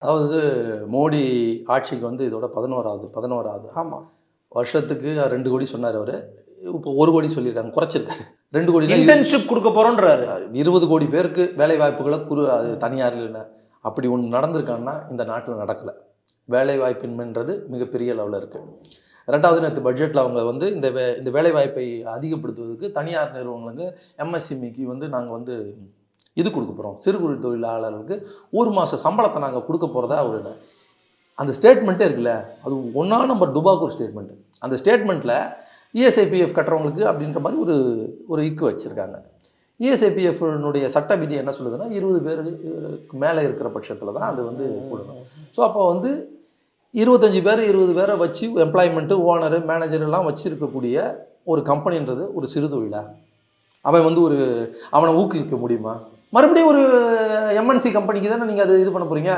அதாவது மோடி ஆட்சிக்கு வந்து இதோட 11வது ஆமாம். வருஷத்துக்கு 2 கோடி சொன்னார் அவரு. இப்போ 1 கோடி சொல்லியிருக்காங்க. குறைச்சிருக்காரு. 2 கோடி இன்டர்ன்ஷிப் கொடுக்க போறோன்றாரு. 20 கோடி பேருக்கு வேலை வாய்ப்புகளை அது தனியார்ல அப்படி ஒன்று நடந்திருக்காங்கன்னா இந்த நாட்டில் நடக்கல. வேலை வாய்ப்பின்மைன்றது மிகப்பெரிய லெவலில் இருக்குது. 2வது நேற்று பட்ஜெட்டில் அவங்க வந்து இந்த வேலை வாய்ப்பை அதிகப்படுத்துவதற்கு தனியார் நிறுவனங்களுக்கு எம்எஸ்எம்இக்கு வந்து நாங்கள் வந்து இது கொடுக்க போகிறோம். சிறு குறு தொழிலாளர்களுக்கு 1 மாத சம்பளத்தை நாங்கள் கொடுக்க போகிறதா ஒரு அந்த ஸ்டேட்மெண்ட்டே இருக்குல்ல, அது 1ஆம் நம்பர் டுபாக்கூர் ஸ்டேட்மெண்ட். அந்த ஸ்டேட்மெண்ட்டில் இஎஸ்ஐபிஎஃப் கட்டுறவங்களுக்கு அப்படின்ற மாதிரி ஒரு இக்கு வச்சுருக்காங்க. இஎஸ்ஐபிஎஃப்னுடைய சட்ட விதி என்ன சொல்லுதுன்னா 20 பேருக்கு மேலே இருக்கிற பட்சத்தில் தான் அது வந்து போடணும். ஸோ அப்போ வந்து 25 பேர் 20 பேரை வச்சு எம்ப்ளாய்மெண்ட்டு ஓனரு மேனேஜர் எல்லாம் வச்சுருக்கக்கூடிய ஒரு கம்பெனின்றது ஒரு சிறு தொழிலா? அவன் வந்து அவனை ஊக்குவிக்க முடியுமா? மறுபடியும் ஒரு எம்என்சி கம்பெனிக்கு தானே நீங்கள் அது இது பண்ண போகிறீங்க.